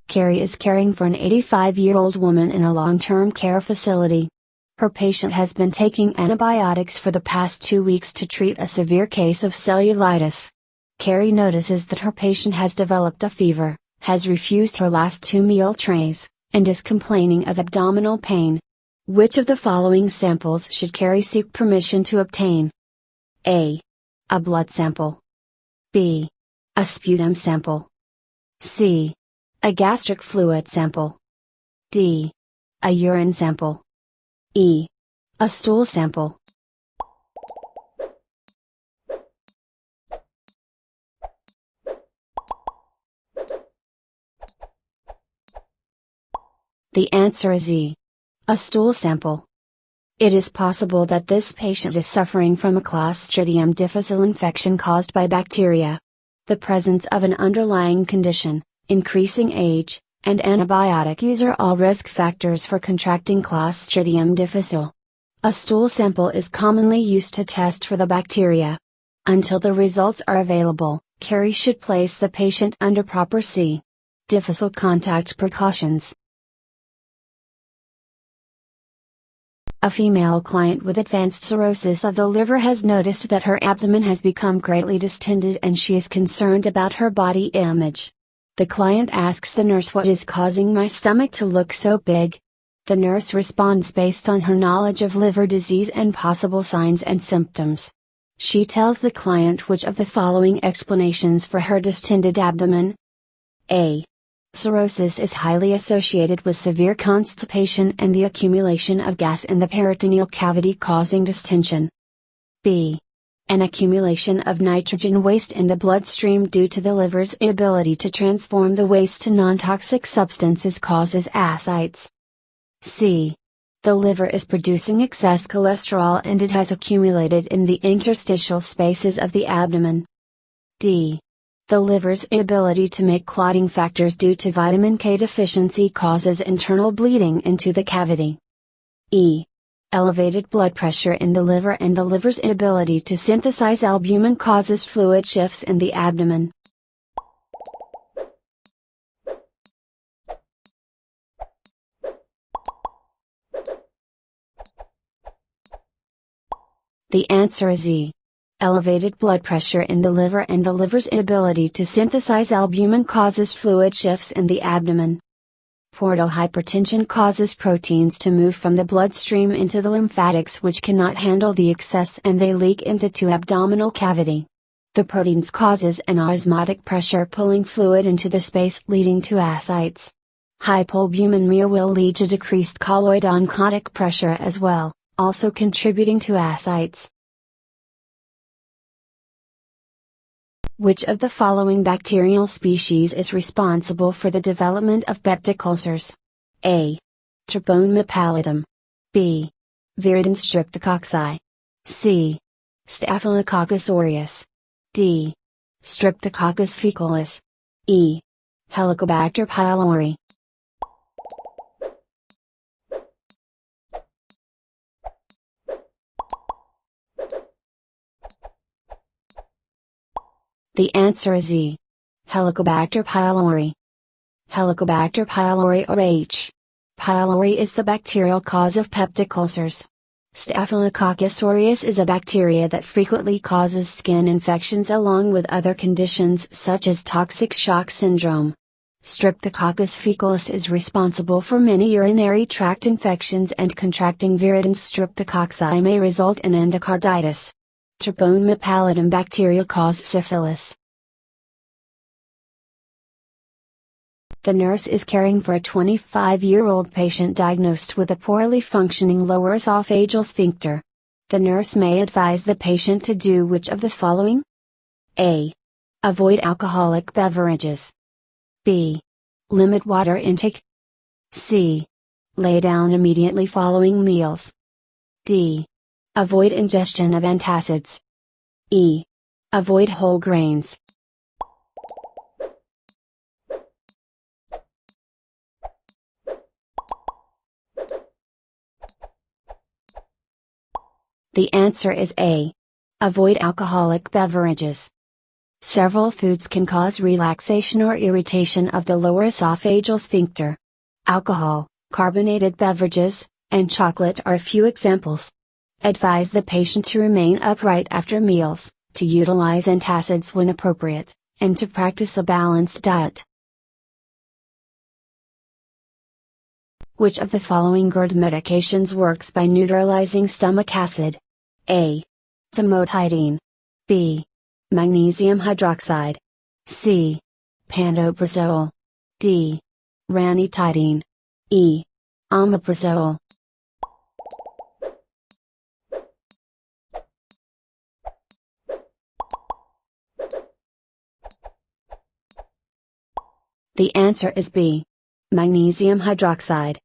Carrie is caring for an 85-year-old woman in a long-term care facility. Her patient has been taking antibiotics for the past 2 weeks to treat a severe case of cellulitis. Carrie notices that her patient has developed a fever, has refused her last 2 meal trays, and is complaining of abdominal pain. Which of the following samples should Carrie seek permission to obtain? A. A blood sample. B. A sputum sample. C. A gastric fluid sample. D. A urine sample. E. A stool sample. The answer is E. A stool sample. It is possible that this patient is suffering from a Clostridium difficile infection caused by bacteria. The presence of an underlying condition, increasing age, and antibiotic use are all risk factors for contracting Clostridium difficile. A stool sample is commonly used to test for the bacteria. Until the results are available, Carrie should place the patient under proper C. Difficile contact precautions. A female client with advanced cirrhosis of the liver has noticed that her abdomen has become greatly distended and she is concerned about her body image. The client asks the nurse, "What is causing my stomach to look so big?" The nurse responds based on her knowledge of liver disease and possible signs and symptoms. She tells the client which of the following explanations for her distended abdomen. A. Cirrhosis is highly associated with severe constipation and the accumulation of gas in the peritoneal cavity causing distension. B. An accumulation of nitrogen waste in the bloodstream due to the liver's inability to transform the waste to non-toxic substances causes ascites. C. The liver is producing excess cholesterol and it has accumulated in the interstitial spaces of the abdomen. D. The liver's inability to make clotting factors due to vitamin K deficiency causes internal bleeding into the cavity. E. Elevated blood pressure in the liver and the liver's inability to synthesize albumin causes fluid shifts in the abdomen. The answer is E. Elevated blood pressure in the liver and the liver's inability to synthesize albumin causes fluid shifts in the abdomen. Portal hypertension causes proteins to move from the bloodstream into the lymphatics which cannot handle the excess and they leak into abdominal cavity. The proteins causes an osmotic pressure pulling fluid into the space leading to ascites. Hypoalbuminemia will lead to decreased colloid oncotic pressure as well, also contributing to ascites. Which of the following bacterial species is responsible for the development of peptic ulcers? A. Treponema pallidum. B. Viridans streptococci. C. Staphylococcus aureus. D. Streptococcus faecalis. E. Helicobacter pylori. The answer is E. Helicobacter pylori. Helicobacter pylori or H. pylori is the bacterial cause of peptic ulcers. Staphylococcus aureus is a bacteria that frequently causes skin infections along with other conditions such as toxic shock syndrome. Streptococcus faecalis is responsible for many urinary tract infections and contracting viridans streptococci may result in endocarditis. Treponema pallidum bacteria cause syphilis. The nurse is caring for a 25-year-old patient diagnosed with a poorly functioning lower esophageal sphincter. The nurse may advise the patient to do which of the following? A. Avoid alcoholic beverages. B. Limit water intake. C. Lay down immediately following meals. D. Avoid ingestion of antacids. E. Avoid whole grains. The answer is A. Avoid alcoholic beverages. Several foods can cause relaxation or irritation of the lower esophageal sphincter. Alcohol, carbonated beverages, and chocolate are a few examples. Advise the patient to remain upright after meals, to utilize antacids when appropriate, and to practice a balanced diet. Which of the following GERD medications works by neutralizing stomach acid? A. Famotidine. B. Magnesium hydroxide. C. Pantoprazole. D. Ranitidine. E. Omeprazole. The answer is B. Magnesium hydroxide.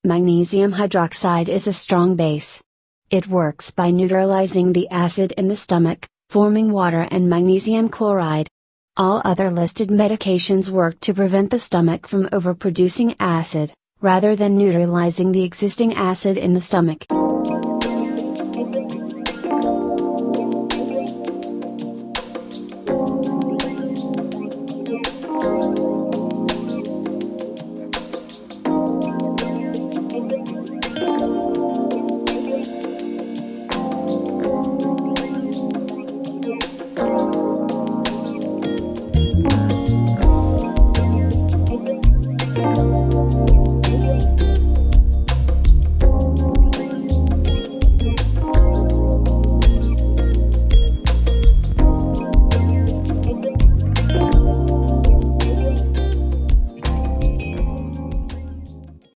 Magnesium hydroxide is a strong base. It works by neutralizing the acid in the stomach, forming water and magnesium chloride. All other listed medications work to prevent the stomach from overproducing acid, rather than neutralizing the existing acid in the stomach.